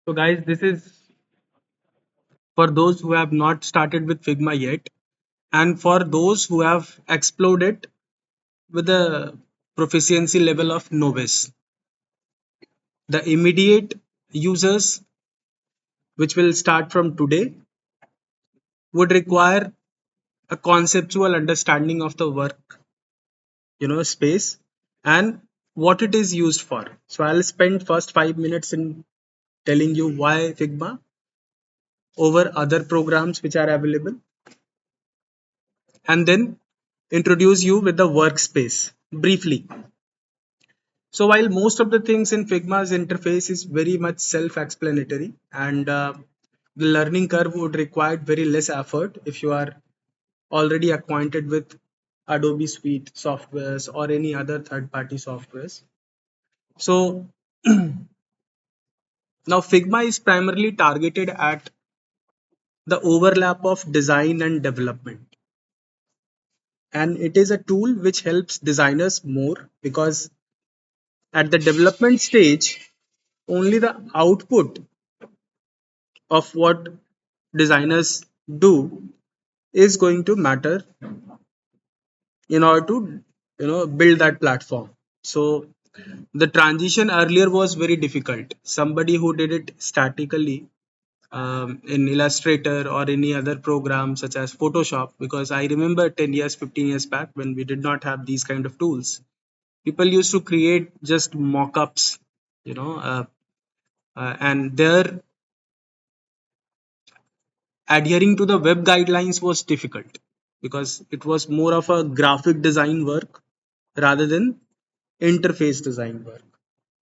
So guys, this is for those who have not started with Figma yet, and for those who have explored it with a proficiency level of novice. The immediate users, which will start from today, would require a conceptual understanding of the work, space and what it is used for. So I'll spend first 5 minutes in telling you why Figma over other programs which are available, and then introduce you with the workspace briefly. So while most of the things in Figma's interface is very much self-explanatory, and the learning curve would require very less effort if you are already acquainted with Adobe Suite softwares or any other third-party softwares. So now Figma is primarily targeted at the overlap of design and development. And it is a tool which helps designers more because at the development stage, only the output of what designers do is going to matter in order to build that platform. So the transition earlier was very difficult. Somebody who did it statically in Illustrator or any other program such as Photoshop, because I remember 10 years 15 years back when we did not have these kind of tools, people used to create just mock-ups, you know uh, and their adhering to the web guidelines was difficult because it was more of a graphic design work rather than interface design work.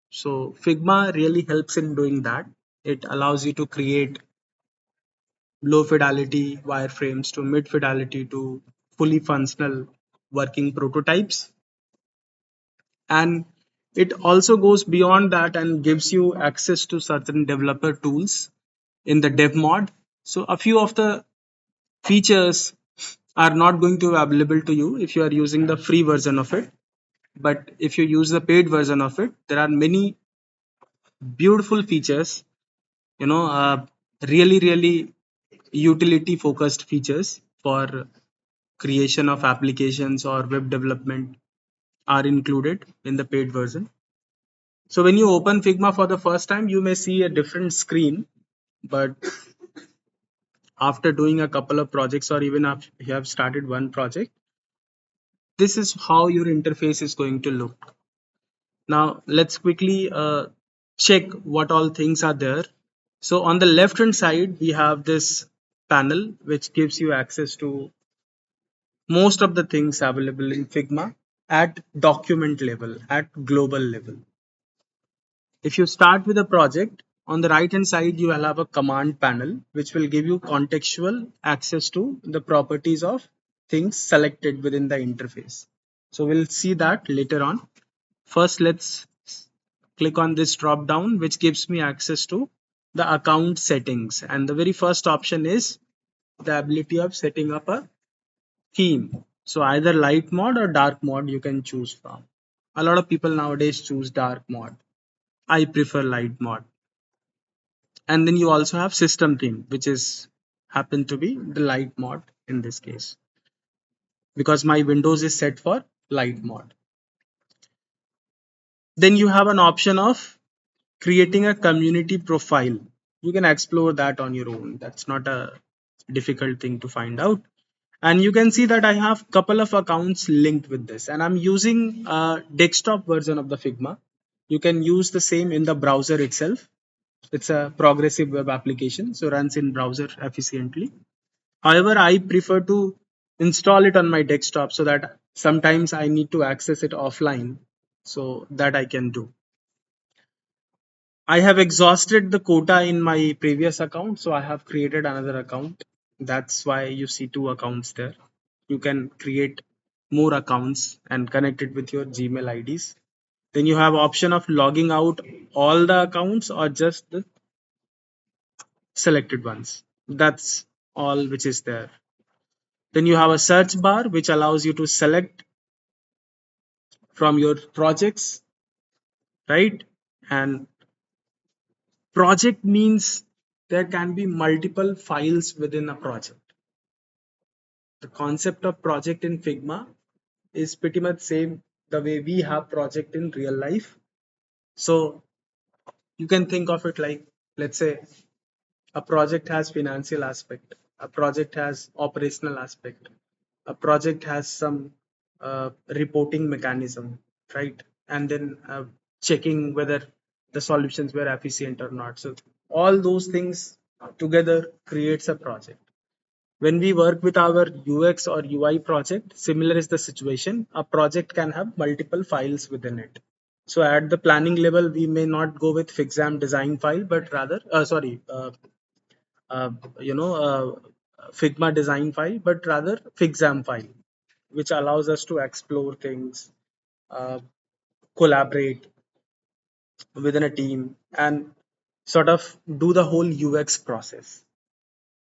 So Figma really helps in doing that. It allows you to create low fidelity wireframes to mid fidelity to fully functional working prototypes. And it also goes beyond that and gives you access to certain developer tools in the dev mod. So a few of the features are not going to be available to you if you are using the free version of it. But if you use the paid version of it, there are many beautiful features, really utility focused features for creation of applications or web development are included in the paid version. So when you open Figma for the first time, you may see a different screen, but after doing a couple of projects or even if you have started one project, this is how your interface is going to look. Now let's quickly check what all things are there. So on the left hand side, we have this panel which gives you access to most of the things available in Figma at document level, at global level. If you start with a project, on the right hand side, you will have a command panel which will give you contextual access to the properties of things selected within the interface. So we'll see that later on. First, let's click on this drop down, which gives me access to the account settings. And the very first option is the ability of setting up a theme. So either light mode or dark mode you can choose from. A lot of people nowadays choose dark mode. I prefer light mode. And then you also have system theme, which is happen to be the light mode in this case because my Windows is set for light mode. Then you have an option of creating a community profile. You can explore that on your own. That's not a difficult thing to find out. And you can see that I have couple of accounts linked with this, and I'm using a desktop version of the Figma. You can use the same in the browser itself. It's a progressive web application, so runs in browser efficiently. However, I prefer to install it on my desktop so that sometimes I need to access it offline, so that I can do. I have exhausted the quota in my previous account, so I have created another account. That's why you see two accounts there. You can create more accounts and connect it with your Gmail IDs. Then you have option of logging out all the accounts or just the selected ones. That's all which is there. Then you have a search bar which allows you to select from your projects, right? And Project means there can be multiple files within a project. The concept of project in Figma is pretty much same the way we have project in real life. So you can think of it like, let's say a project has financial aspect, a project has operational aspect, a project has some reporting mechanism, right? And then checking whether the solutions were efficient or not. So all those things together creates a project. When we work with our UX or UI project, similar is the situation. A project can have multiple files within it. So at the planning level, we may not go with Fixam design file, but rather, uh, you know, Figma design file, but rather Fixam file, which allows us to explore things, uh, collaborate within a team, and sort of do the whole UX process.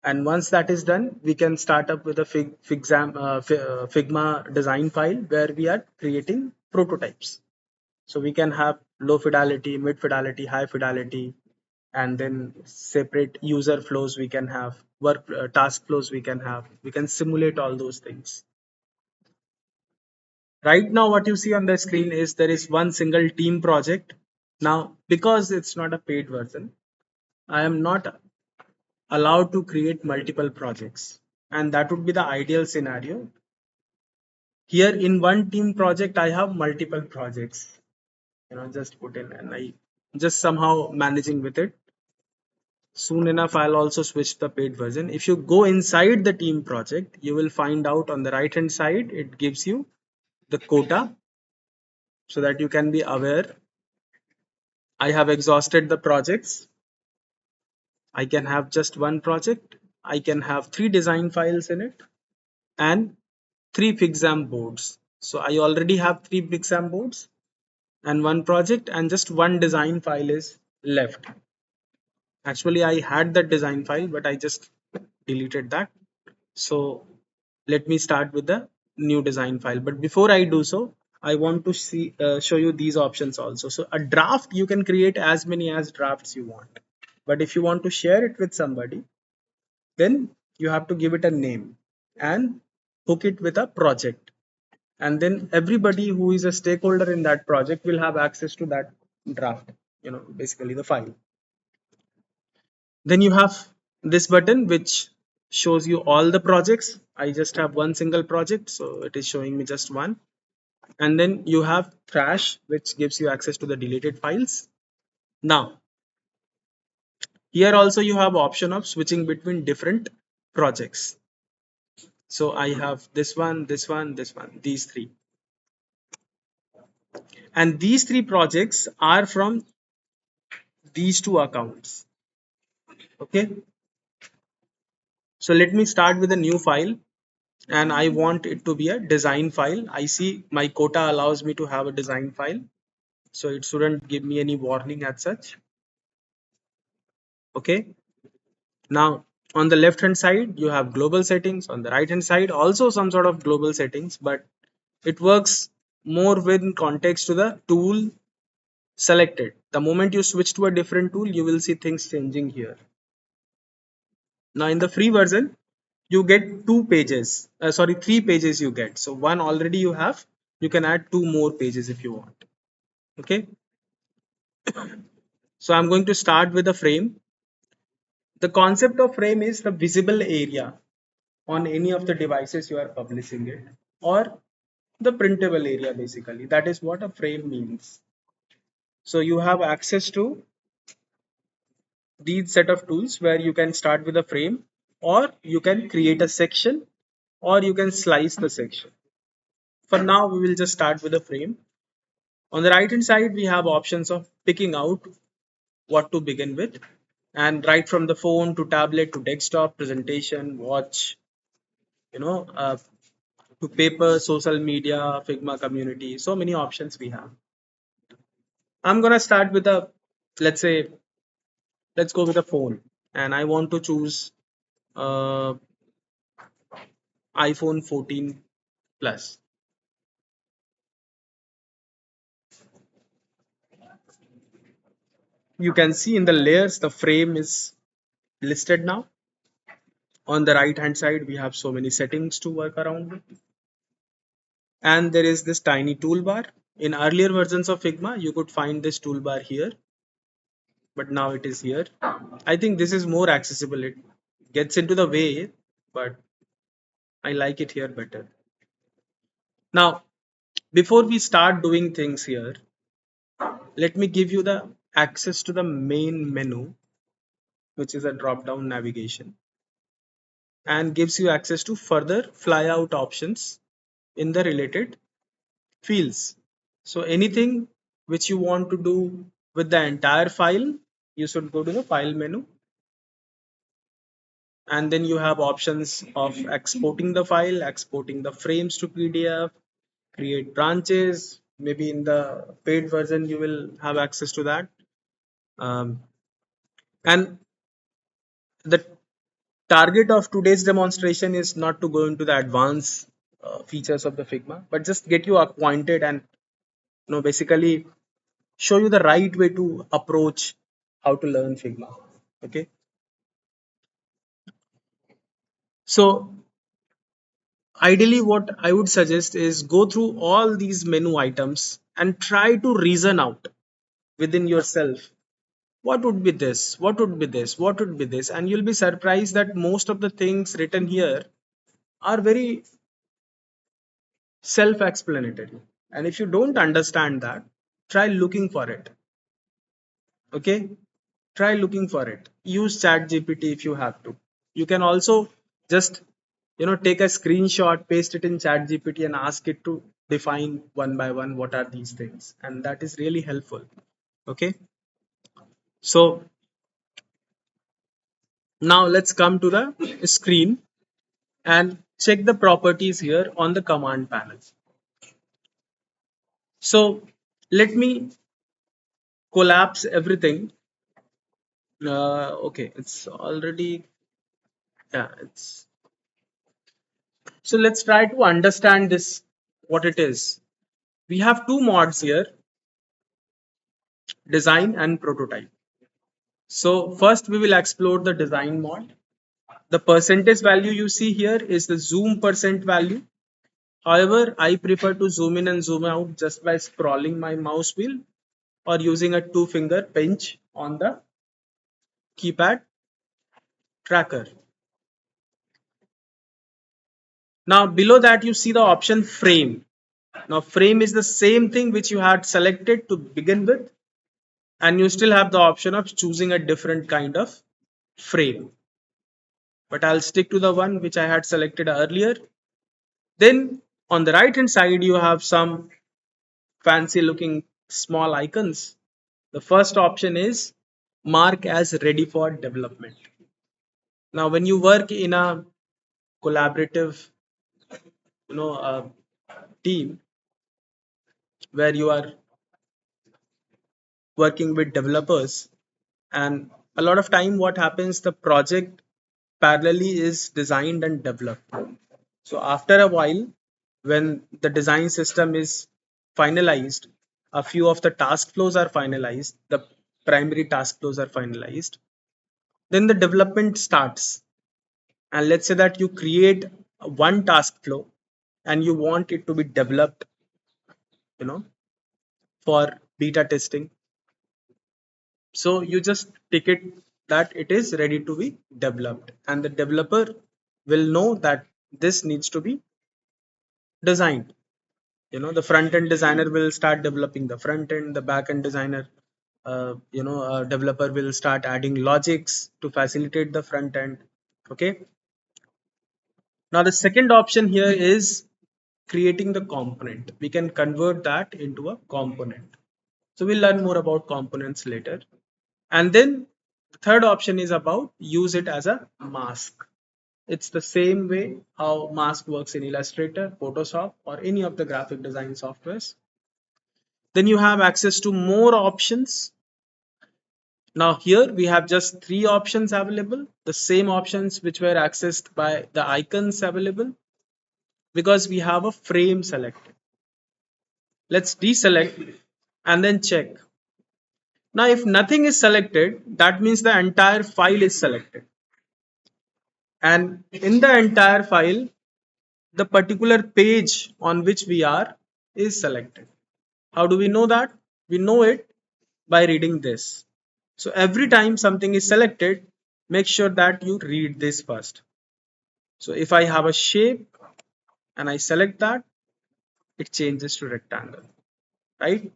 And once that is done, we can start up with a Figma design file where we are creating prototypes. So we can have low fidelity, mid fidelity, high fidelity, and then separate user flows we can have, work task flows we can have. We can simulate all those things. Right now, what you see on the screen is there is one single team project. Now, because it's not a paid version, I am not allowed to create multiple projects. And that would be the ideal scenario. Here in one team project, I have multiple projects, just put in and I just somehow managing with it. Soon enough, I'll also switch the paid version. If you go inside the team project, you will find out on the right hand side, it gives you the quota so that you can be aware. I have exhausted the projects. I can have just one project. I can have 3 design files in it and 3 Fixam boards. So I already have 3 Fixam boards and one project, and just one design file is left. Actually, I had that design file, but I just deleted that. So let me start with the new design file. But before I do so, I want to show you these options also. So a draft, you can create as many as drafts you want. But if you want to share it with somebody, then you have to give it a name and hook it with a project. And then everybody who is a stakeholder in that project will have access to that draft, basically the file. Then you have this button which shows you all the projects. I just have one single project, so it is showing me just one. And then you have trash, which gives you access to the deleted files. Now, here also you have option of switching between different projects. So I have this one, this one, this one, these three. And these 3 projects are from these 2 accounts. Okay. So let me start with a new file, and I want it to be a design file. I see my quota allows me to have a design file, so it shouldn't give me any warning as such. Okay. Now on the left hand side, you have global settings. On the right hand side, also some sort of global settings, but it works more with context to the tool selected. The moment you switch to a different tool, you will see things changing here. Now in the free version, you get 2 pages, 3 pages you get. So one already you have, you can add 2 more pages if you want. Okay. So I'm going to start with a frame. The concept of frame is the visible area on any of the devices you are publishing it, or the printable area basically. That is what a frame means. So you have access to these set of tools where you can start with a frame, or you can create a section, or you can slice the section. For now, we will just start with a frame. On the right hand side, we have options of picking out what to begin with, and right from the phone to tablet to desktop, presentation, watch, you know, uh, to paper, social media, Figma community. So many options we have. I'm gonna start with a, let's say, let's go with a phone, and I want to choose uh, iPhone 14 Plus. You can see in the layers, the frame is listed now. On the right hand side, we have so many settings to work around with. And there is this tiny toolbar. In earlier versions of Figma, you could find this toolbar here, but now it is here. I think this is more accessible. It gets into the way, but I like it here better. Now, before we start doing things here, let me give you the access to the main menu, which is a drop down navigation, and gives you access to further flyout options in the related fields. So anything which you want to do with the entire file, you should go to the file menu, and then you have options of exporting the file, exporting the frames to PDF, create branches. Maybe in the paid version you will have access to that. And the target of today's demonstration is not to go into the advanced features of the Figma, but just get you acquainted and basically show you the right way to approach how to learn Figma. Okay, so ideally what I would suggest is go through all these menu items and try to reason out within yourself what would be this, what would be this, what would be this, and you'll be surprised that most of the things written here are very self-explanatory. And if you don't understand that, try looking for it. Okay, try looking for it. Use chat gpt if you have to. You can also just take a screenshot, paste it in chat gpt and ask it to define one by one what are these things, and that is really helpful. Okay, so now let's come to the screen and check the properties here on the command panel. So let me collapse everything. Okay, it's already, yeah, it's, so let's try to understand this, what it is. We have two mods here, design and prototype. So first we will explore the design mod. The percentage value you see here is the zoom percent value. However, I prefer to zoom in and zoom out just by scrolling my mouse wheel or using a two finger pinch on the keypad tracker. Now below that you see the option frame. Now frame is the same thing which you had selected to begin with, and you still have the option of choosing a different kind of frame. But I'll stick to the one which I had selected earlier. Then on the right hand side you have some fancy looking small icons. The first option is mark as ready for development. Now when you work in a collaborative you know uh, team where you are working with developers, and a lot of time what happens, the project parallelly is designed and developed. So after a while, when the design system is finalized, a few of the task flows are finalized, the primary task flows are finalized, then the development starts. And let's say that you create one task flow and you want it to be developed, you know for beta testing. So you just tick it that it is ready to be developed, and the developer will know that this needs to be designed. The front end designer will start developing the front end, the back end designer, developer will start adding logics to facilitate the front end. Okay. Now the second option here is creating the component. We can convert that into a component. So we'll learn more about components later. And then the third option is about use it as a mask. It's the same way how mask works in Illustrator, Photoshop, or any of the graphic design softwares. Then you have access to more options. Now here we have just three options available, the same options which were accessed by the icons available, because we have a frame selected. Let's deselect and then check. Now if nothing is selected, that means the entire file is selected, and in the entire file the particular page on which we are is selected. How do we know that? We know it by reading this. So every time something is selected, make sure that you read this first. So if I have a shape and I select that, it changes to rectangle, right?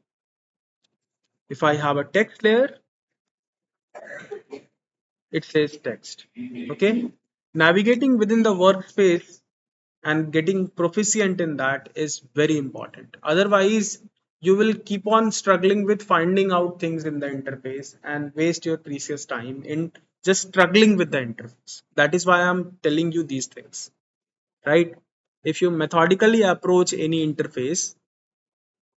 If I have a text layer, it says text. Okay. Navigating within the workspace and getting proficient in that is very important. Otherwise, you will keep on struggling with finding out things in the interface and waste your precious time in just struggling with the interface. That is why I'm telling you these things, right? If you methodically approach any interface,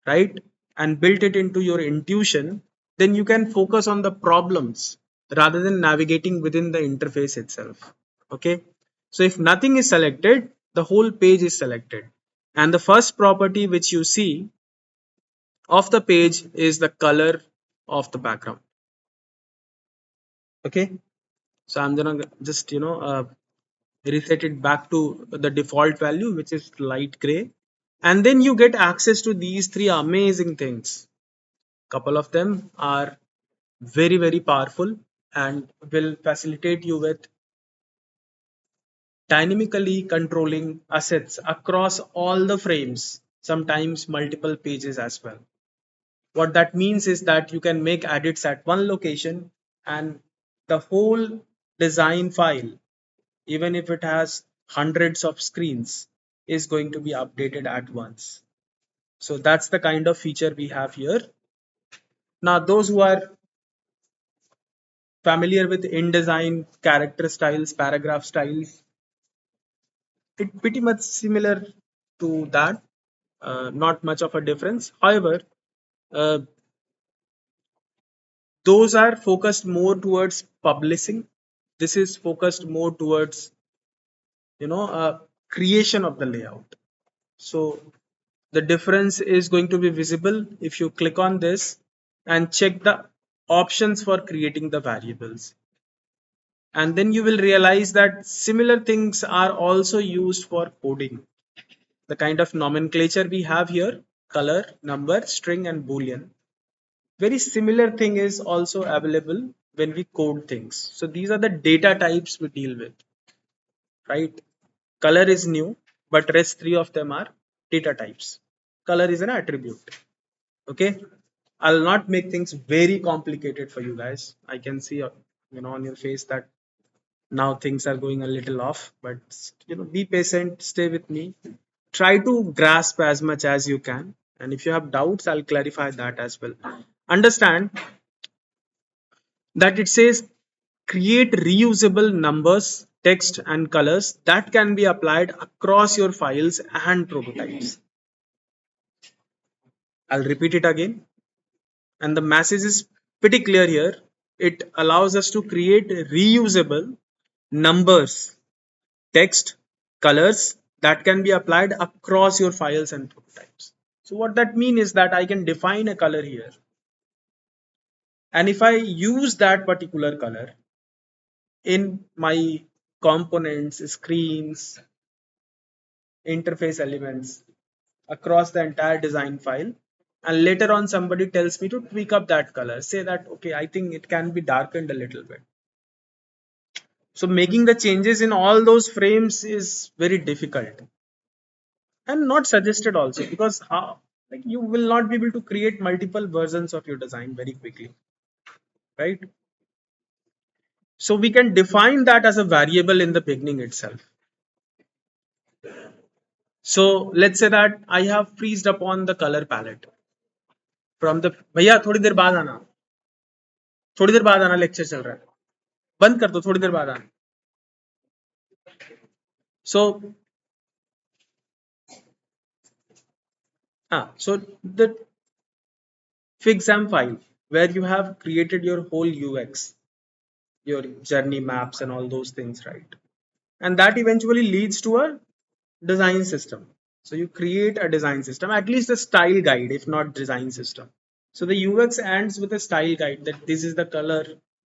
right, and build it into your intuition, then you can focus on the problems rather than navigating within the interface itself. Okay, so if nothing is selected, the whole page is selected, and the first property which you see of the page is the color of the background. Okay, so I'm gonna just reset it back to the default value, which is light gray, and then you get access to these three amazing things. Couple of them are very powerful and will facilitate you with dynamically controlling assets across all the frames, sometimes multiple pages as well. What that means is that you can make edits at one location, and the whole design file, even if it has hundreds of screens, is going to be updated at once. So that's the kind of feature we have here. Now those who are familiar with InDesign character styles, paragraph styles, it pretty much similar to that. Not much of a difference. However, uh, those are focused more towards publishing. This is focused more towards creation of the layout. So the difference is going to be visible if you click on this and check the options for creating the variables, and then you will realize that similar things are also used for coding. The kind of nomenclature we have here, color, number, string, and boolean, very similar thing is also available when we code things. So these are the data types we deal with, right? Color is new, but rest three of them are data types. Color is an attribute. Okay, I'll not make things very complicated for you guys. I can see on your face that now things are going a little off, but be patient, stay with me, try to grasp as much as you can, and if you have doubts, I'll clarify that as well. Understand that it says create reusable numbers, text, and colors that can be applied across your files and prototypes. I'll repeat it again, and the message is pretty clear here. It allows us to create reusable numbers, text, colors that can be applied across your files and prototypes. So what that means is that I can define a color here, and if I use that particular color in my components, screens, interface elements across the entire design file, and later on somebody tells me to tweak up that color, say that okay, I think it can be darkened a little bit. So making the changes in all those frames is very difficult and not suggested also, because how, like, you will not be able to create multiple versions of your design very quickly, right? So we can define that as a variable in the beginning itself. So let's say that I have freezed upon the color palette from the, भैया थोड़ी देर बाद आना, थोड़ी देर बाद आना, lecture चल रहा है, बंद कर दो, थोड़ी देर बाद आना. So so the Figma file where you have created your whole UX, your journey maps and all those things, right? And that eventually leads to a design system. So you create a design system, at least a style guide, if not design system. So the UX ends with a style guide that this is the color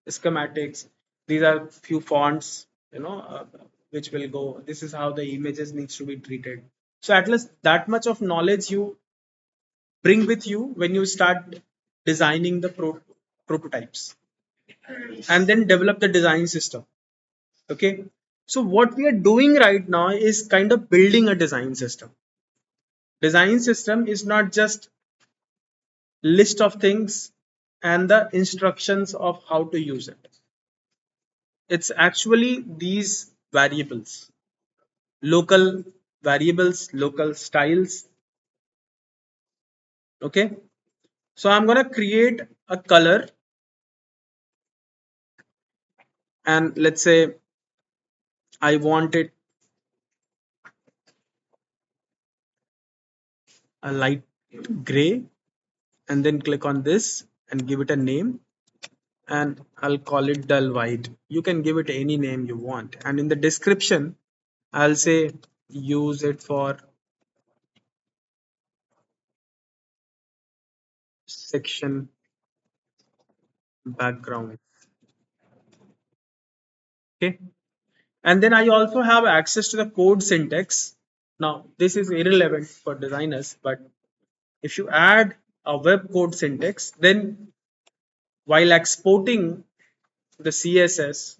schematics. These are few fonts, which will go. This is how the images needs to be treated. So at least that much of knowledge you bring with you when you start designing the prototypes and then develop the design system. Okay. So what we are doing right now is kind of building a design system. Design system is not just list of things and the instructions of how to use it. It's actually these variables, local variables, local styles. Okay. So I'm going to create a color, and let's say I want it a light gray, and then click on this and give it a name, and I'll call it dull white. You can give it any name you want. And in the description, I'll say use it for section background. Okay. And then I also have access to the code syntax. Now, this is irrelevant for designers, but if you add a web code syntax, then while exporting the CSS,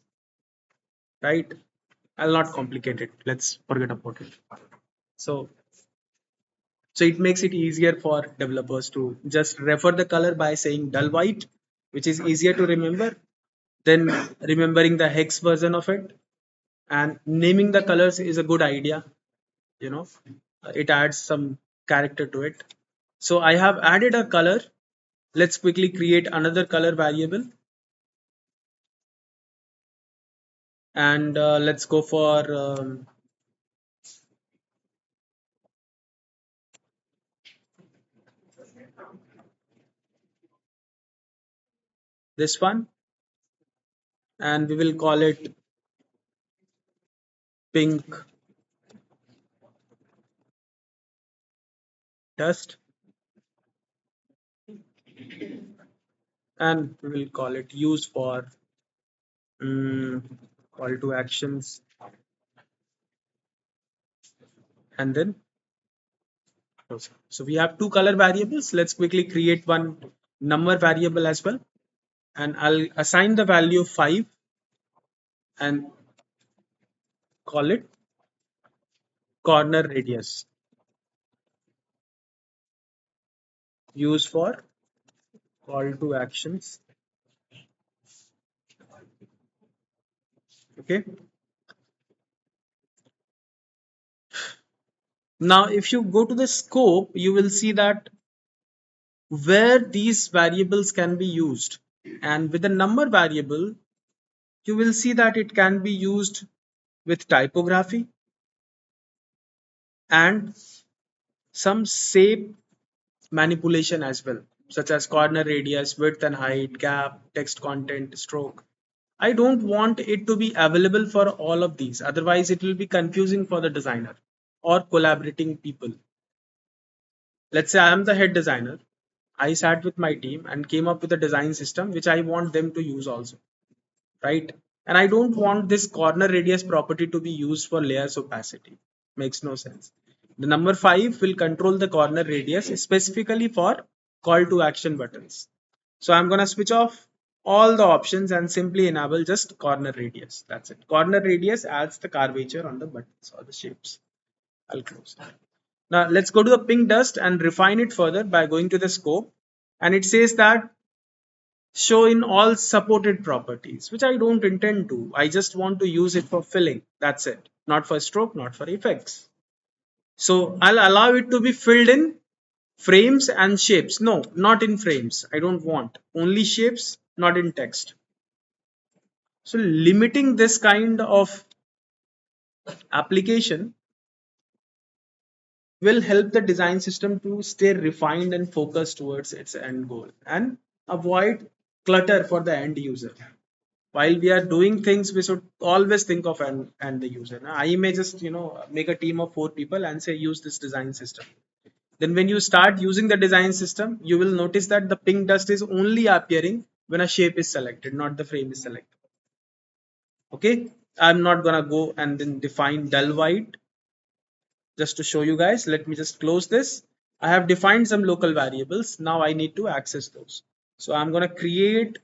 right? I'll not complicate it. Let's forget about it. So, so it makes it easier for developers to just refer the color by saying dull white, which is easier to remember than remembering the hex version of it. And naming the colors is a good idea. You know, it adds some character to it. So I have added a color. Let's quickly create another color variable, and let's go for this one, and we will call it pink dust, and we will call it use for call to actions, and then close. So we have two color variables. Let's quickly create one number variable as well, and I'll assign the value 5 and call it corner radius. Use for call to actions. Okay. Now, if you go to the scope, you will see that where these variables can be used. And with the number variable, you will see that it can be used with typography and some shape manipulation as well, such as corner radius, width and height, gap, text content, stroke. I don't want it to be available for all of these. Otherwise, it will be confusing for the designer or collaborating people. Let's say I am the head designer. I sat with my team and came up with a design system which I want them to use also, right? And I don't want this corner radius property to be used for layers opacity. Makes no sense. The number 5 will control the corner radius specifically for call to action buttons. So I'm going to switch off all the options and simply enable just corner radius. That's it. Corner radius adds the curvature on the buttons or the shapes. I'll close it. Now let's go to the pink dust and refine it further by going to the scope. And it says that show in all supported properties, which I don't intend to. I just want to use it for filling. That's it. Not for stroke, not for effects. So I'll allow it to be filled in frames and shapes. No, not in frames. I don't want. Only shapes, not in text. So limiting this kind of application will help the design system to stay refined and focused towards its end goal and avoid clutter for the end user. While we are doing things, we should always think of and the user. Now, I may just make a team of 4 people and say use this design system. then when you start using the design system, you will notice that the pink dust is only appearing when a shape is selected, not the frame is selected. Okay, I'm not gonna go and then define dull white just to show you guys. Let me just close this. I have defined some local variables. Now I need to access those. So I'm gonna create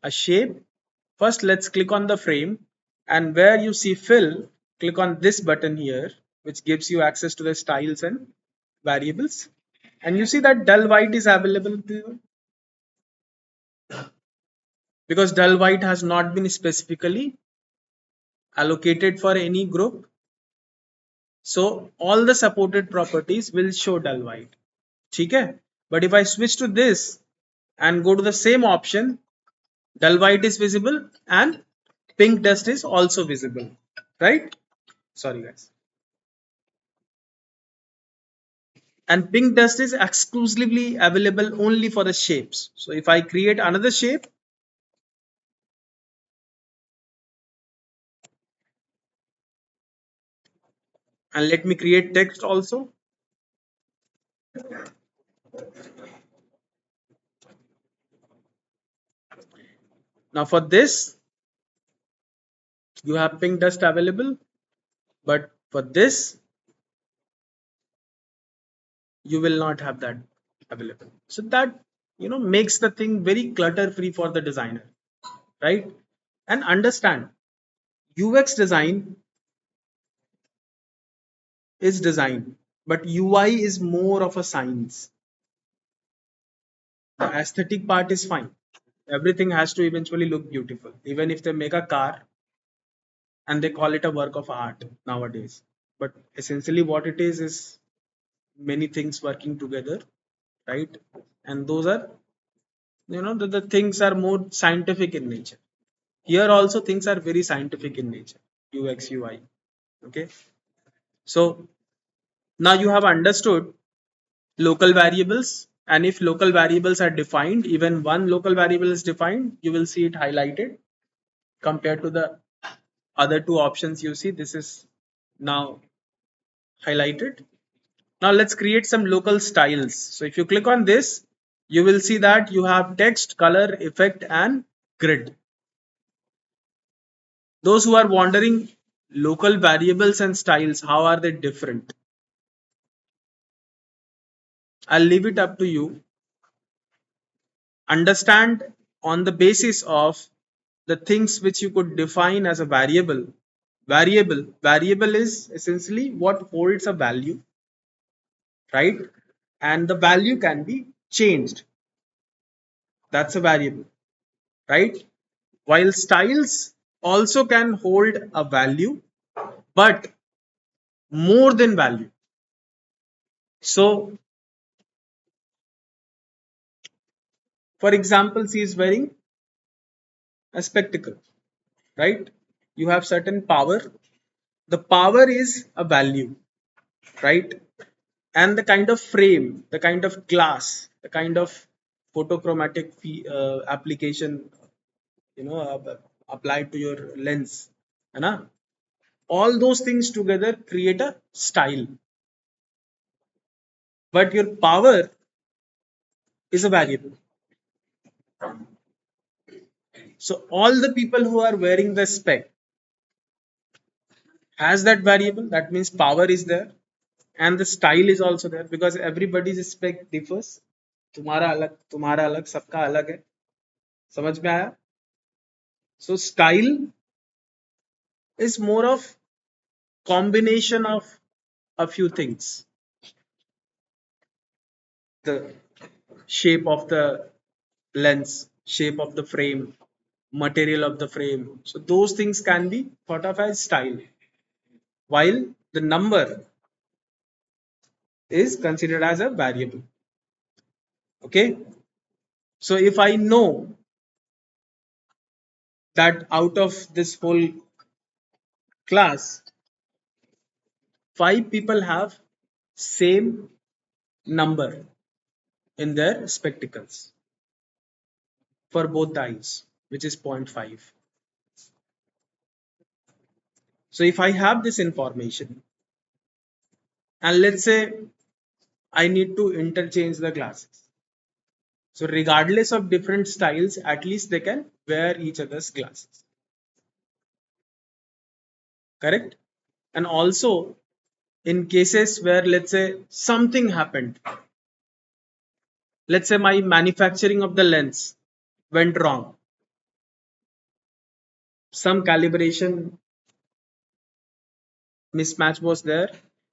a shape. First, let's click on the frame, and where you see fill, click on this button here, which gives you access to the styles and variables. And you see that dull white is available to you because dull white has not been specifically allocated for any group. So all the supported properties will show dull white. Okay? But if I switch to this and go to the same option, dull white is visible and pink dust is also visible. Right? Sorry guys. And pink dust is exclusively available only for the shapes. So if I create another shape, and let me create text also. Now for this, you have pink dust available, but for this, you will not have that available. So that makes the thing very clutter free for the designer, right? And understand, UX design is design, but UI is more of a science. The aesthetic part is fine. Everything has to eventually look beautiful, even if they make a car and they call it a work of art nowadays. But essentially, what it is many things working together, right? And those are, the things are more scientific in nature. Here also things are very scientific in nature, UX, UI. Okay. So now you have understood local variables. And if local variables are defined, even one local variable is defined, you will see it highlighted compared to the other two options you see. This is now highlighted. Now let's create some local styles. So if you click on this, you will see that you have text, color, effect, and grid. Those who are wondering local variables and styles, how are they different? I'll leave it up to you. Understand on the basis of the things which you could define as a variable. Variable is essentially what holds a value, right? And the value can be changed. That's a variable, right? While styles also can hold a value, but more than value. So, for example, she is wearing a spectacle, right? You have certain power. The power is a value, right? And the kind of frame, the kind of glass, the kind of photochromatic application, applied to your lens, and all those things together create a style. But your power is a variable. So all the people who are wearing the spec has that variable. That means power is there, and the style is also there because everybody's spec differs. तुम्हारा अलग सबका अलग है. समझ में आया? So style is more of combination of a few things. The shape of the lens, shape of the frame, material of the frame. So those things can be thought of as style, while the number is considered as a variable. Okay. So if I know that out of this whole class, 5 people have same number in their spectacles for both the eyes, which is 0.5. So if I have this information And let's say I need to interchange the glasses. So regardless of different styles, at least they can wear each other's glasses. Correct? And also in cases where let's say something happened, let's say my manufacturing of the lens went wrong, some calibration mismatch was there,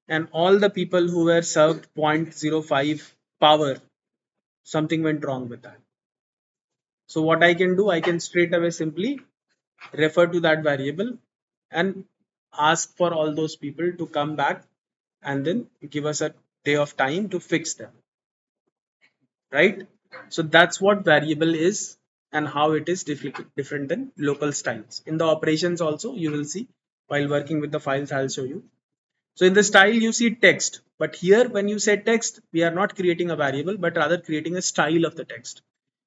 and all the people who were served 0.05 power, something went wrong with that. So what I can do, I can straight away simply refer to that variable and ask for all those people to come back and then give us a day of time to fix them, right? So that's what variable is and how it is different than local styles. In the operations also you will see, while working with the files I'll show you. So in the style you see text, but here when you say text, we are not creating a variable but rather creating a style of the text.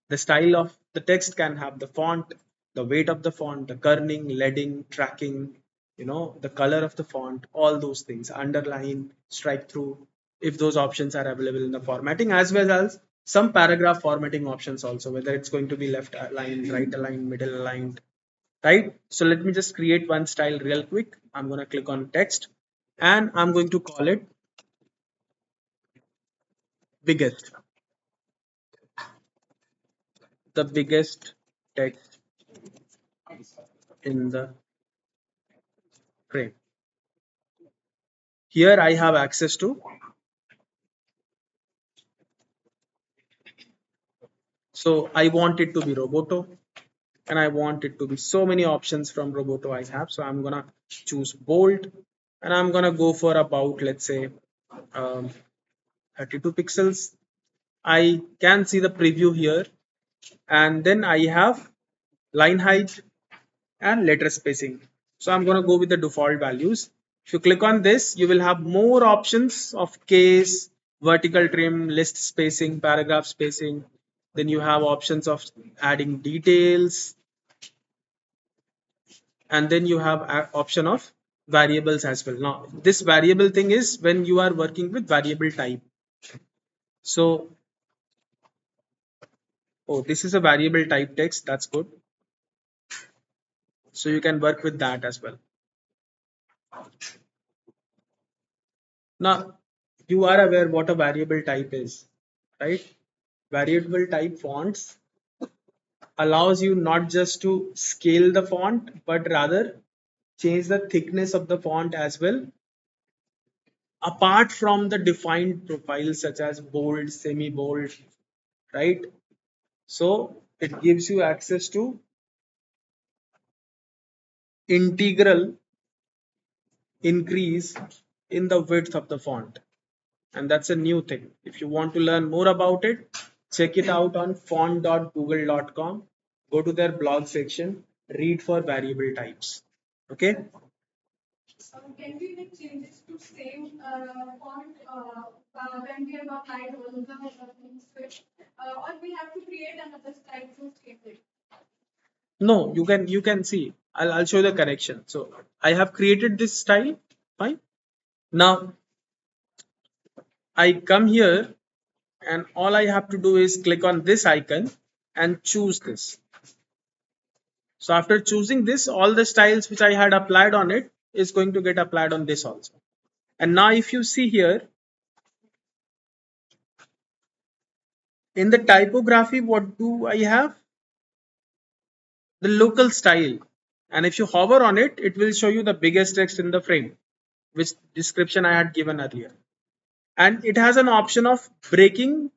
The style of the text can have the font, the weight of the font, the kerning, leading, tracking, the color of the font, all those things, underline, strike through, if those options are available in the formatting, as well as some paragraph formatting options also, whether it's going to be left aligned, right aligned, middle aligned, right? So let me just create one style real quick. I'm going to click on text and I'm going to call it biggest, the biggest text in the frame. Here I have access to, so I want it to be Roboto and I want it to be so many options from Roboto I have. So I'm gonna choose bold and I'm gonna go for about, let's say, um, 32 pixels. I can see the preview here, and then I have line height and letter spacing. So I'm going to go with the default values. If you click on this, you will have more options of case, vertical trim, list spacing, paragraph spacing. Then you have options of adding details, and then you have option of variables as well. Now this variable thing is when you are working with variable type. So, oh, this is a variable type text. That's good. So you can work with that as well. Now, you are aware what a variable type is, right? Variable type fonts allows you not just to scale the font, but rather change the thickness of the font as well, apart from the defined profiles such as bold, semi-bold, right? So it gives you access to integral increase in the width of the font. And that's a new thing. If you want to learn more about it, check it out on font.google.com. Go to their blog section, read for variable types. Okay. Can we make changes to same font when we have applied all the things to it, or we have to create another style to change it? No, you can see. I'll show the correction. So I have created this style. Fine. Now I come here and all I have to do is click on this icon and choose this. So after choosing this, all the styles which I had applied on it is going to get applied on this also. And now if you see here in the typography, what do I have? The local style. And if you hover on it, it will show you the biggest text in the frame, which description I had given earlier. And it has an option of breaking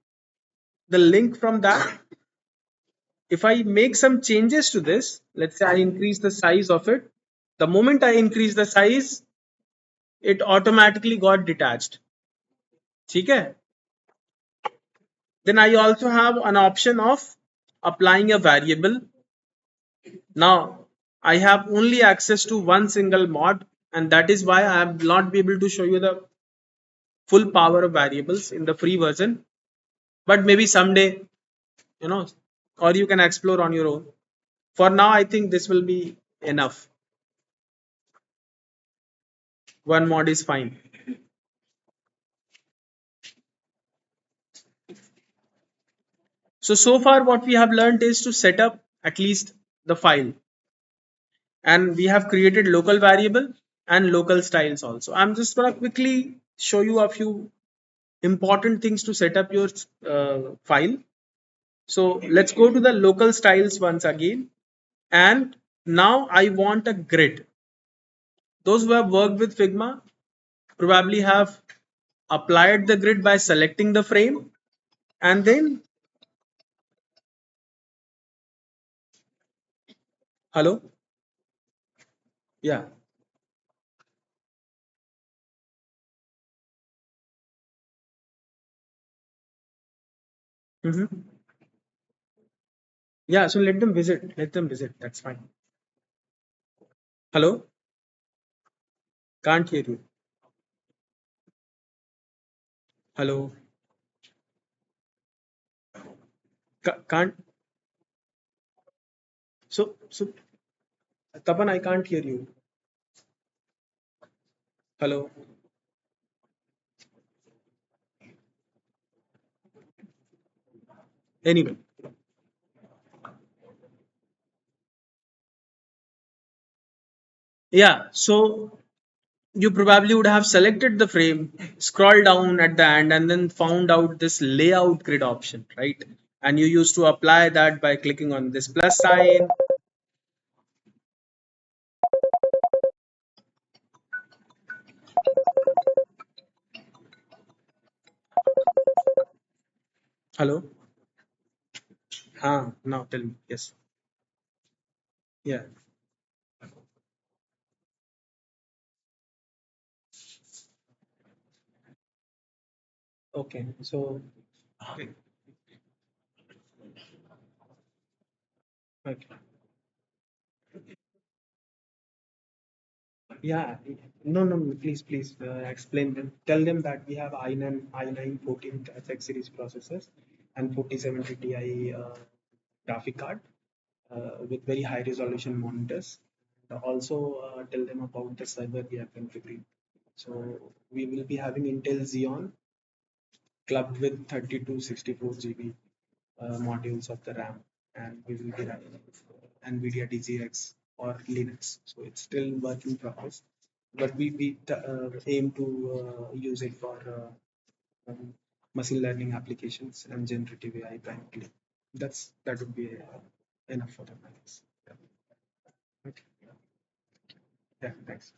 the link from that. If I make some changes to this, let's say I increase the size of it, the moment I increase the size, it automatically got detached. Okay? Then I also have an option of applying a variable. Now I have only access to one single mod, and that is why I am not be able to show you the full power of variables in the free version. But maybe someday, you know, or you can explore on your own. For now, I think this will be enough. One mod is fine. So far what we have learned is to set up at least the file, and we have created local variable and local styles also. I'm just going to quickly show you a few important things to set up your file. So let's go to the local styles once again. And now I want a grid. Those who have worked with Figma probably have applied the grid by selecting the frame, and then, hello? Yeah. Mhm. Yeah, so let them visit. Let them visit. That's fine. Hello? Can't hear you. Hello? Can't. So, Tapan, I can't hear you. Hello? Anyway. Yeah, so you probably would have selected the frame, scroll down at the end, and then found out this layout grid option, right? And you used to apply that by clicking on this plus sign. Hello? Now tell me. Yes. Yeah. Okay. So, okay. Okay. Yeah. No, no, no, please, please explain them. Tell them that we have i9 14 FX series processors and 4070 Ti graphic card with very high resolution monitors. Also tell them about the server we are configuring. So we will be having Intel Xeon clubbed with 32 64 GB modules of the RAM, and we will be running NVIDIA DGX or Linux. So it's still work in progress, but we aim to use it for machine learning applications and generative AI primarily. That would be enough for them, I guess. Yeah. Okay. Yeah, thanks.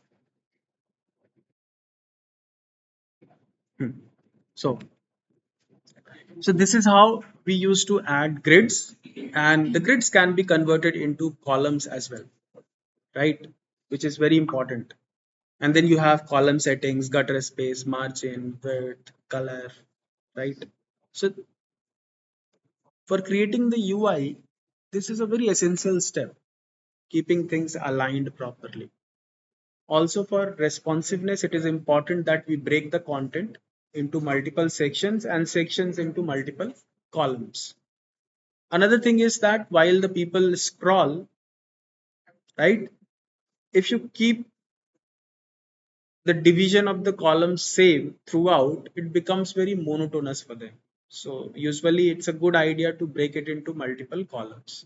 Hmm. So, so this is how we used to add grids, and the grids can be converted into columns as well, right? Which is very important. And then you have column settings, gutter space, margin, width, color, right? So for creating the UI, this is a very essential step, keeping things aligned properly. Also for responsiveness, it is important that we break the content into multiple sections and sections into multiple columns. Another thing is that while the people scroll, right, if you keep the division of the columns same throughout, it becomes very monotonous for them. So usually it's a good idea to break it into multiple columns.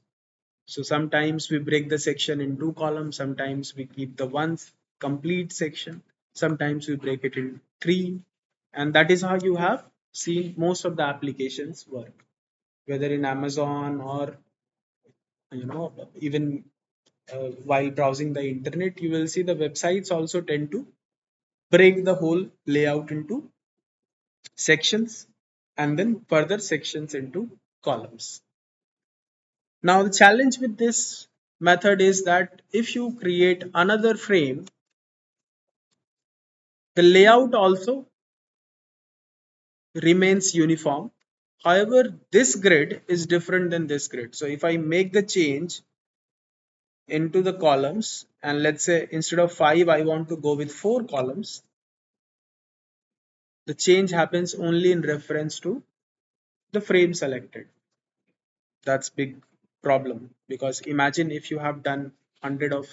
So sometimes we break the section in two columns, sometimes we keep the one complete section, sometimes we break it in three, and that is how you have seen most of the applications work, whether in Amazon or even while browsing the internet, you will see the websites also tend to break the whole layout into sections and then further sections into columns. Now, the challenge with this method is that if you create another frame, the layout also remains uniform. However, this grid is different than this grid. So if I make the change into the columns, and let's say instead of 5, I want to go with 4 columns, the change happens only in reference to the frame selected. That's big problem, because imagine if you have done 100 of,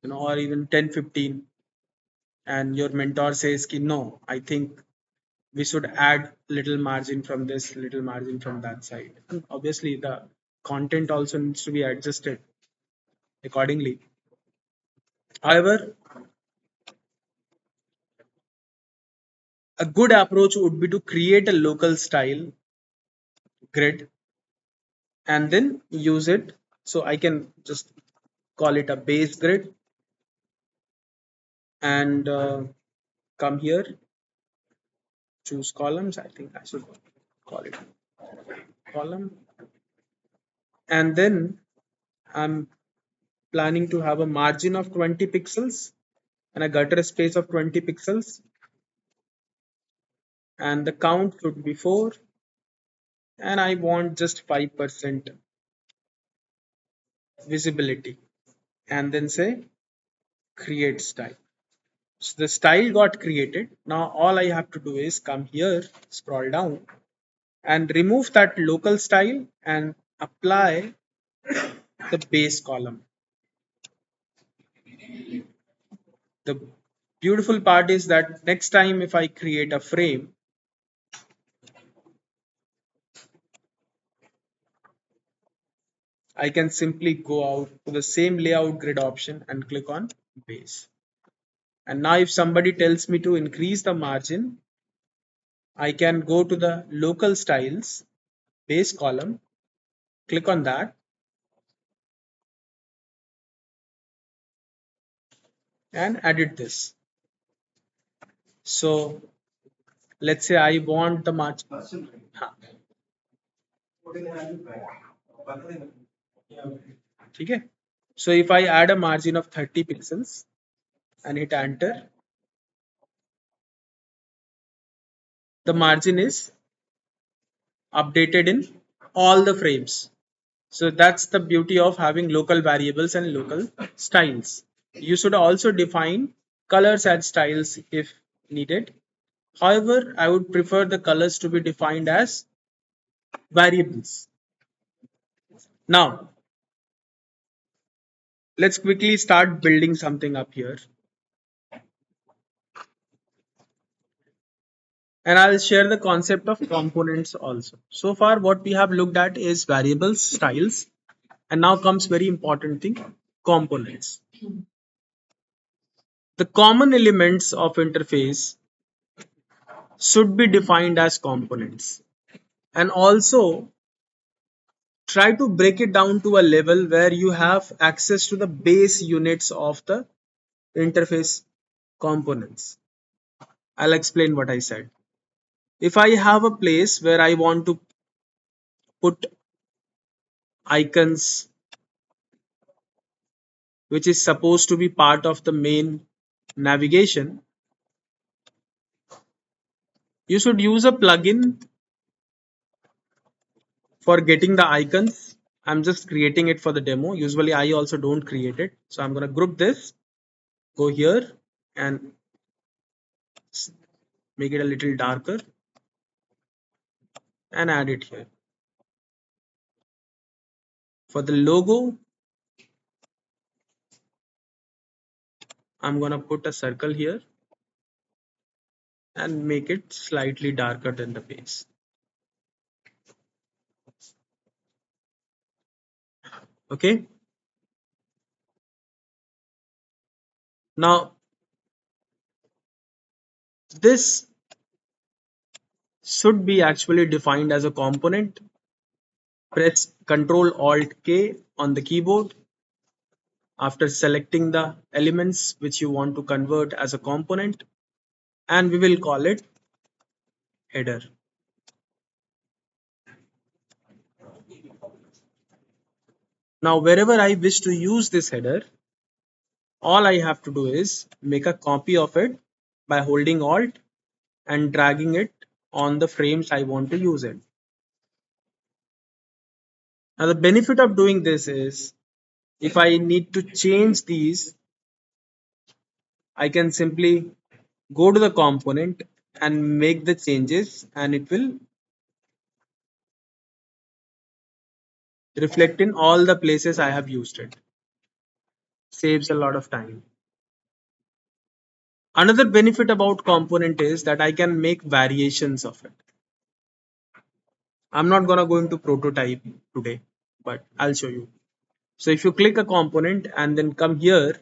or even 10, 15, and your mentor says ki, no, I think we should add little margin from this, little margin from that side. And obviously, the content also needs to be adjusted accordingly. However, a good approach would be to create a local style grid and then use it. So I can just call it a base grid and come here, choose columns. I think I should call it column. And then I'm planning to have a margin of 20 pixels and a gutter space of 20 pixels. And the count should be 4. And I want just 5% visibility. And then say create style. So the style got created. Now all I have to do is come here, scroll down and remove that local style and apply the base column. The beautiful part is that next time if I create a frame, I can simply go out to the same layout grid option and click on base. And now if somebody tells me to increase the margin, I can go to the local styles base column, click on that and edit this. So let's say I want the margin. Okay. So if I add a margin of 30 pixels and hit enter, the margin is updated in all the frames. So that's the beauty of having local variables and local styles. You should also define colors as styles if needed. However, I would prefer the colors to be defined as variables. Now, let's quickly start building something up here. And I'll share the concept of components also. So far, what we have looked at is variables, styles, and now comes very important thing, components. The common elements of interface should be defined as components and also try to break it down to a level where you have access to the base units of the interface components. I'll explain what I said. If I have a place where I want to put icons which is supposed to be part of the main navigation, you should use a plugin for getting the icons. I'm just creating it for the demo. Usually I also don't create it. So I'm going to group this, go here and make it a little darker and add it here. For the logo, I'm going to put a circle here and make it slightly darker than the base. Okay. Now, this should be actually defined as a component. Press Ctrl Alt K on the keyboard after selecting the elements which you want to convert as a component, and we will call it header. Now, wherever I wish to use this header, all I have to do is make a copy of it by holding Alt and dragging it on the frames I want to use it. Now, the benefit of doing this is if I need to change these, I can simply go to the component and make the changes and it will reflect in all the places I have used it. Saves a lot of time. Another benefit about component is that I can make variations of it. I'm not gonna go into prototype today, but I'll show you. So if you click a component and then come here,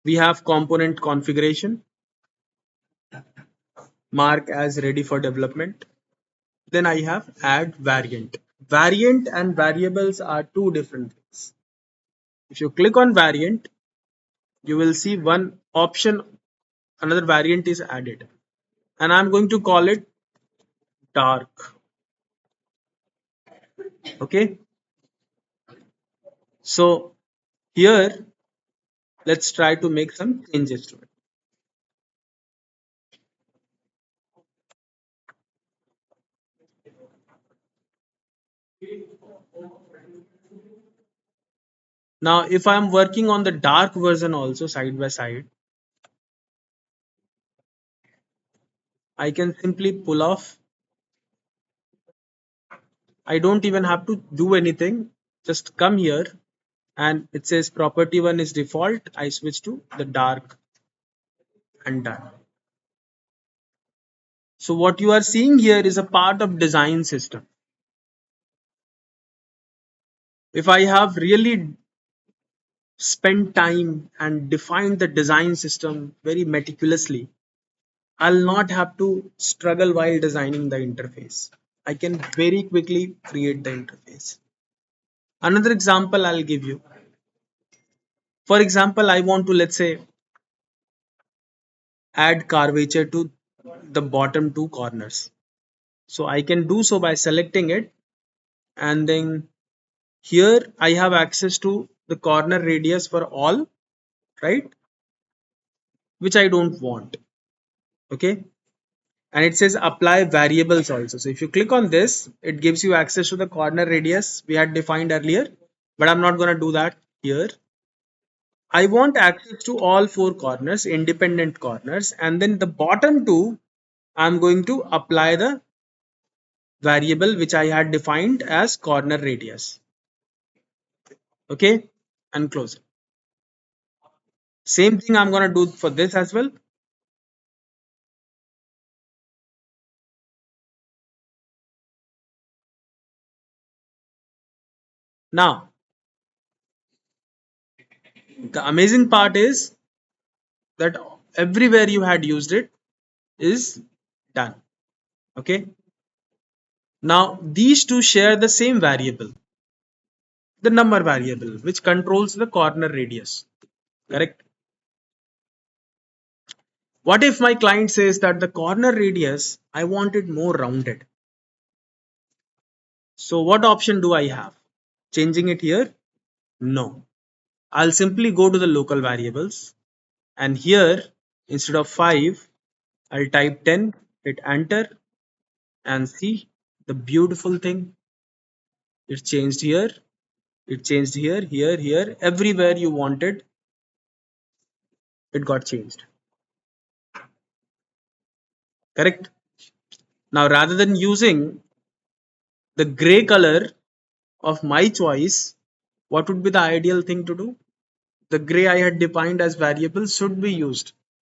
we have component configuration, mark as ready for development. Then I have add variant. Variant and variables are two different things. If you click on variant, you will see one option, another variant is added. And I'm going to call it dark. Okay. So here, let's try to make some changes to it. Now, if I'm working on the dark version also side by side, I can simply pull off. I don't even have to do anything. Just come here and it says property one is default. I switch to the dark and done. So what you are seeing here is a part of design system. If I have really spent time and defined the design system very meticulously, I'll not have to struggle while designing the interface. I can very quickly create the interface. Another example I'll give you. For example, I want to, let's say, add curvature to the bottom two corners. So I can do so by selecting it, and then here I have access to the corner radius for all, right? Which I don't want. Okay. And it says apply variables also. So if you click on this, it gives you access to the corner radius we had defined earlier, but I'm not going to do that here. I want access to all four corners, independent corners, and then the bottom two, I'm going to apply the variable which I had defined as corner radius. Okay, and close it. Same thing I'm going to do for this as well. Now, the amazing part is that everywhere you had used it is done. Okay. Now, these two share the same variable, the number variable, which controls the corner radius. Correct. What if my client says that the corner radius, I want it more rounded? So what option do I have? Changing it here? No. I'll simply go to the local variables, and here instead of 5, I'll type 10, hit enter, and see the beautiful thing. It changed here, it changed here, here, everywhere you wanted, it got changed. Correct? Now rather than using the gray color of my choice, what would be the ideal thing to do? The gray I had defined as variable should be used,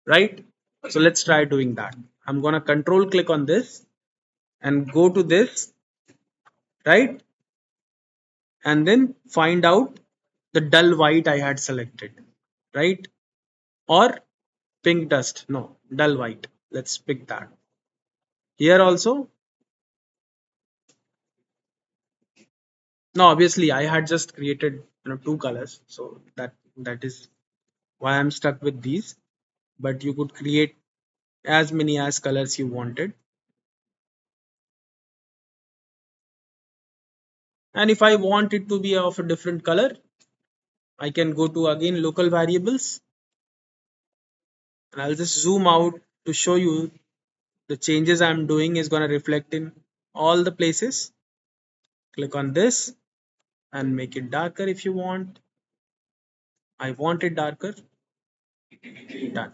right? So let's try doing that. I'm going to control click on this and go to this, right? And then find out the dull white I had selected, right? Or pink dust. No, dull white. Let's pick that. Here also, no, obviously I had just created two colors, so that is why I'm stuck with these. But you could create as many as colors you wanted. And if I want it to be of a different color, I can go to again local variables, and I'll just zoom out to show you the changes I'm doing is going to reflect in all the places. Click on this and make it darker if you want. I want it darker. Done.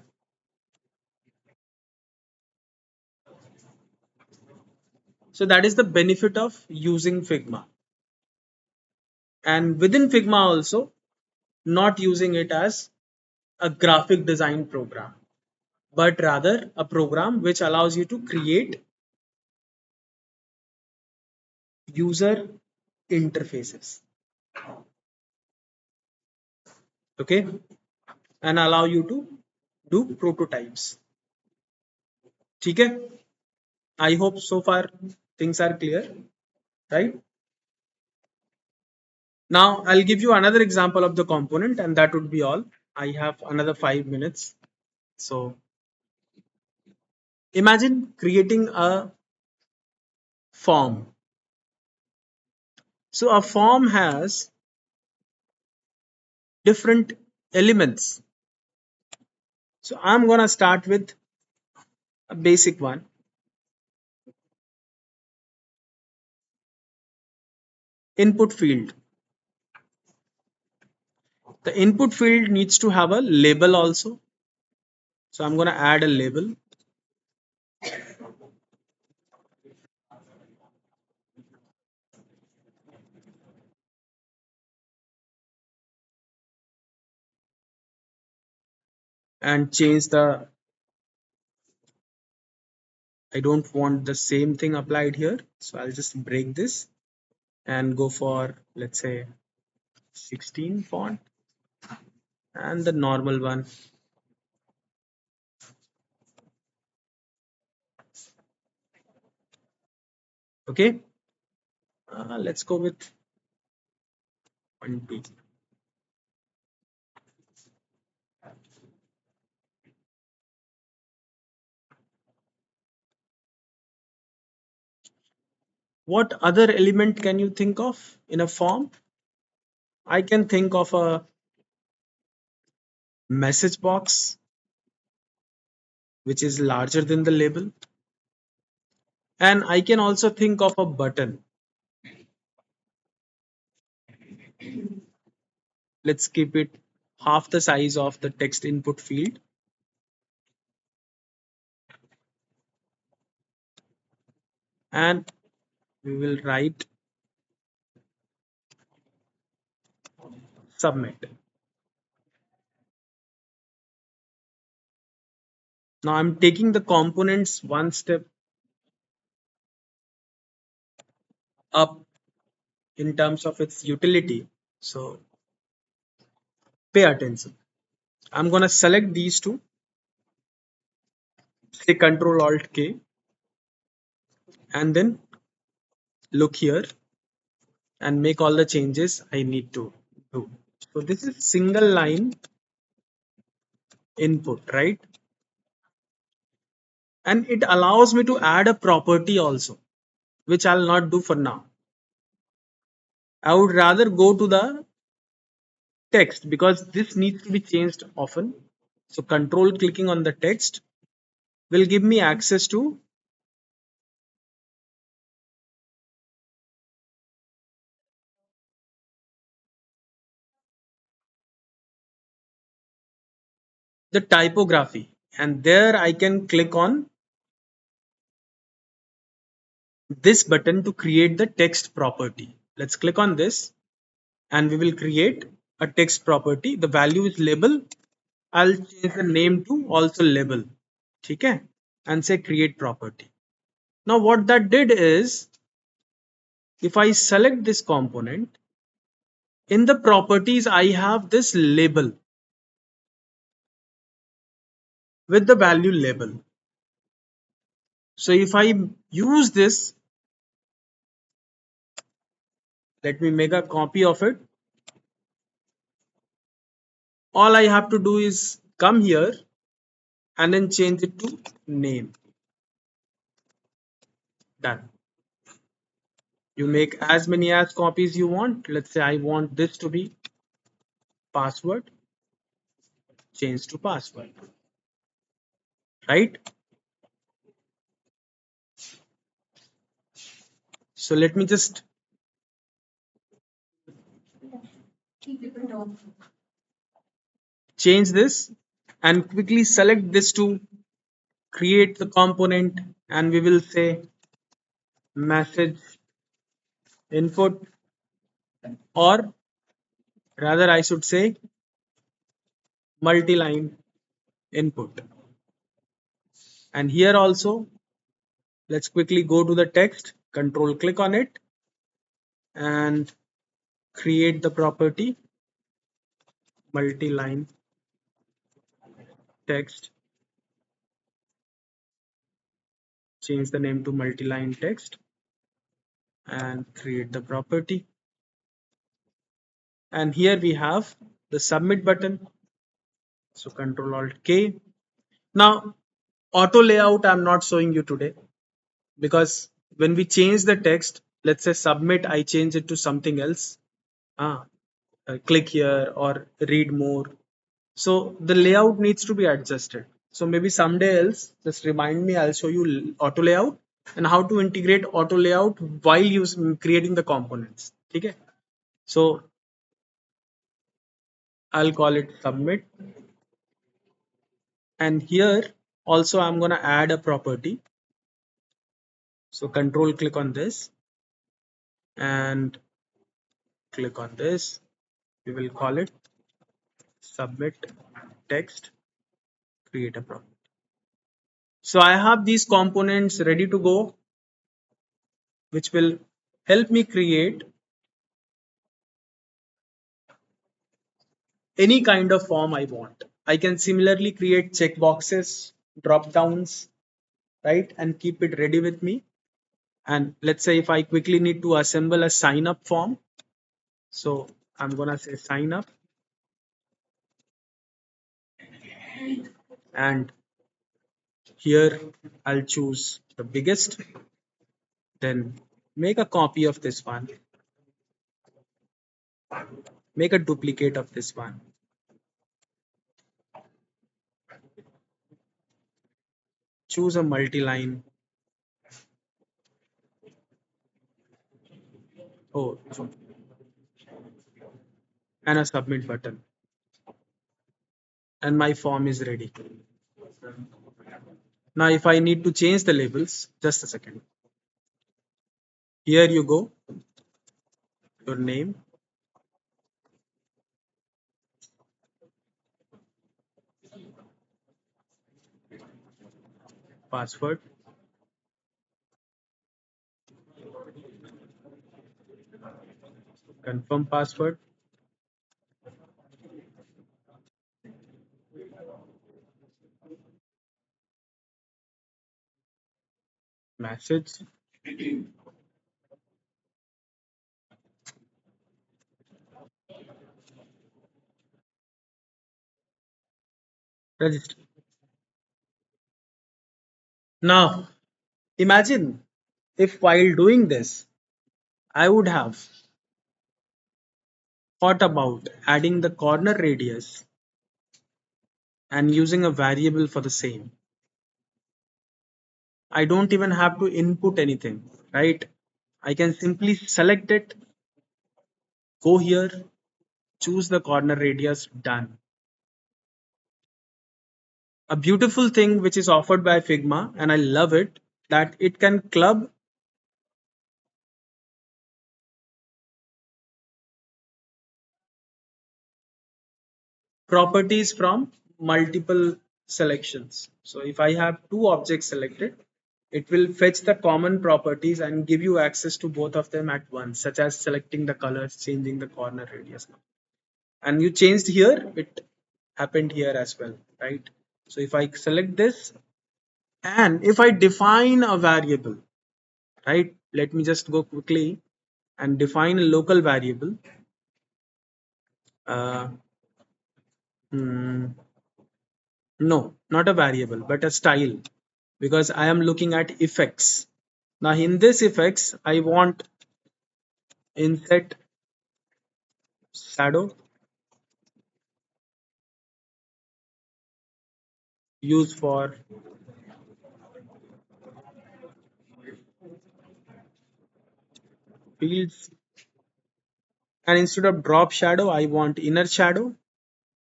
So that is the benefit of using Figma. And within Figma also, not using it as a graphic design program, but rather a program which allows you to create user interfaces, okay, and allow you to do prototypes. ठीक है? I hope so far things are clear, right? Now I'll give you another example of the component, and that would be all. I have another 5 minutes. So imagine creating a form. So a form has different elements. So I'm gonna start with a basic one. Input field. The input field needs to have a label also. So I'm gonna add a label and change the, I don't want the same thing applied here. So I'll just break this and go for, let's say, 16 font and the normal one. Okay, let's go with 20. What other element can you think of in a form? I can think of a message box, which is larger than the label. And I can also think of a button. Let's keep it half the size of the text input field. And we will write submit. Now I'm taking the components one step up in terms of its utility. So pay attention. I'm going to select these two, say Control Alt K, and then look here and make all the changes I need to do. So this is single line input, right? And it allows me to add a property also, which I'll not do for now. I would rather go to the text because this needs to be changed often. So control clicking on the text will give me access to the typography, and there I can click on this button to create the text property. Let's click on this and we will create a text property. The value is label. I'll change the name to also label. Okay, and say create property. Now what that did is, if I select this component, in the properties I have this label with the value label. So if I use this, let me make a copy of it. All I have to do is come here and then change it to name. Done. You make as many as copies you want. Let's say I want this to be password, change to password, right? So let me just change this and quickly select this to create the component, and we will say message input, or rather I should say multi-line input. And here also, let's quickly go to the text, control click on it and create the property multi-line text, change the name to multi-line text and create the property. And here we have the submit button. So control alt K. Now auto layout I'm not showing you today because when we change the text, let's say submit, I change it to something else. Ah, click here or read more. So the layout needs to be adjusted. So maybe someday else, just remind me, I'll show you auto layout and how to integrate auto layout while creating the components. Okay. So I'll call it submit. And here also I'm going to add a property. So control click on this and click on this. We will call it submit text, create a property. So I have these components ready to go, which will help me create any kind of form I want. I can similarly create checkboxes, drop downs, right, and keep it ready with me. And let's say if I quickly need to assemble a sign up form, so I'm gonna say sign up and here I'll choose the biggest, then make a copy of this one, make a duplicate of this one, choose a multi-line. Oh, and a submit button, and my form is ready. Now if I need to change the labels, just a second. Here you go, your name, password, confirm password, message, register. Now imagine if while doing this I would have thought about adding the corner radius and using a variable for the same. I don't even have to input anything, right? I can simply select it, go here, choose the corner radius, done. A beautiful thing which is offered by Figma, and I love it, that it can club properties from multiple selections. So if I have two objects selected, it will fetch the common properties and give you access to both of them at once, such as selecting the colors, changing the corner radius. And you changed here, it happened here as well, right? So if I select this and if I define a variable, right? Let me just go quickly and define a local variable. Uh, hmm, no, not a variable, but a style because I am looking at effects. Now in this effects, I want inset shadow used for fields, and instead of drop shadow I want inner shadow,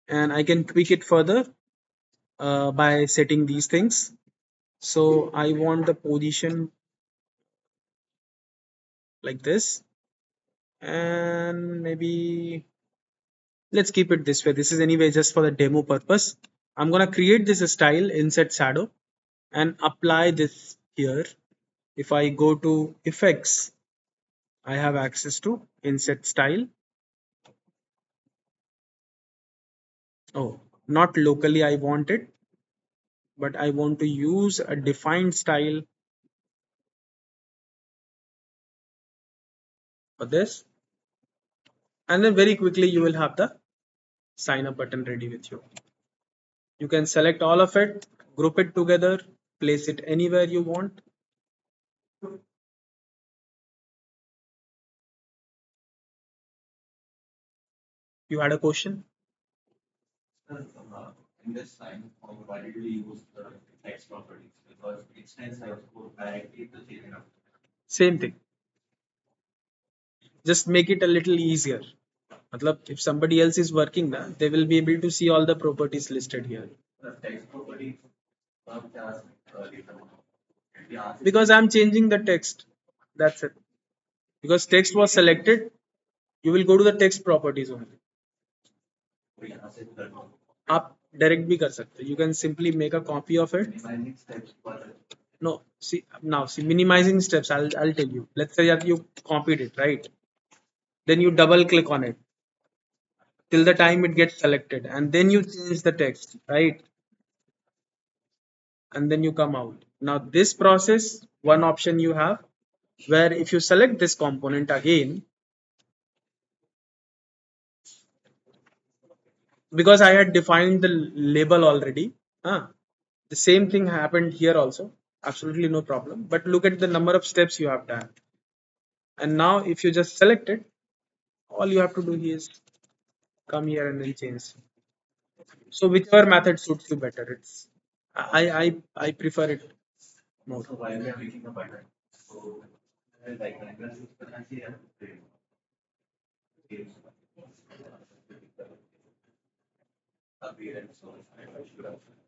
and I can tweak it further by setting these things. So I want the position like this, and maybe Let's keep it this way. This is anyway just for the demo purpose. I'm gonna create this style, inset shadow, and apply this here. If I go to effects, I have access to inset style. Oh, not locally I want it, but I want to use a defined style for this. And then very quickly you will have the sign up button ready with you. You can select all of it, group it together, place it anywhere you want. You had a question? Same thing. Just make it a little easier. Matlab, if somebody else is working na, they will be able to see all the properties listed here. Because I'm changing the text. That's it. Because text was selected, you will go to the text properties only. आप direct भी कर सकते हो. You can simply make a copy of it. No, see minimizing steps. I'll tell you. Let's say that you copied it, right? Then you double click on it till the time it gets selected, and then you change the text, right? And then you come out. Now this process, one option you have, where if you select this component again, because I had defined the label already, the same thing happened here also. Absolutely no problem. But look at the number of steps you have done. And now if you just select it, all you have to do is come here and then change. So whichever method suits you better. I prefer it more.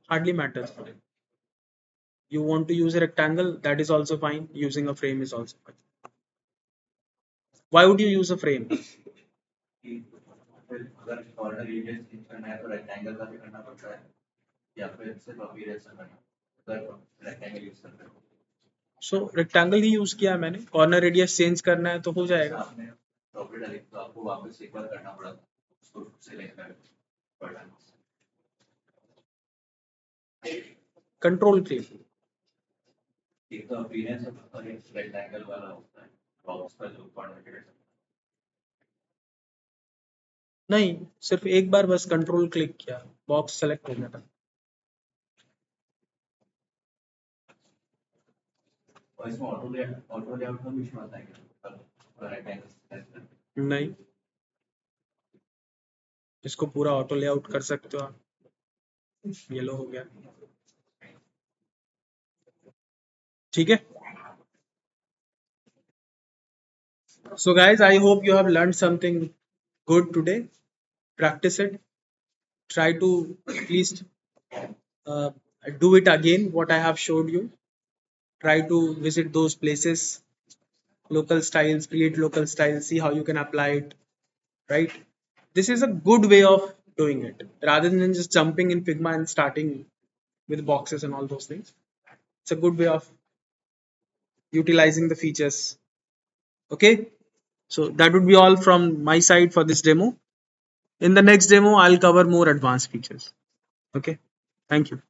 Hardly matters. You want to use a rectangle, that is also fine. Using a frame is also fine. Why would you use a frame? So rectangle he use किया है मैंने. Corner radius change करना है तो हो जाएगा. Control click. नहीं, सिर्फ एक बार बस कंट्रोल क्लिक किया, बॉक्स सेलेक्ट हो गया था. नहीं, इसको पूरा ऑटो लेआउट कर सकते हो आप. येलो हो गया. ठीक है. So guys, I hope you have learned something good today. Practice it. Try to at least uh, do it again what I have showed you. Try to visit those places, local styles, create local styles, see how you can apply it, right? This is a good way of doing it rather than just jumping in Figma and starting with boxes and all those things. It's a good way of utilizing the features. Okay, so that would be all from my side for this demo. In the next demo I'll cover more advanced features. Okay, thank you.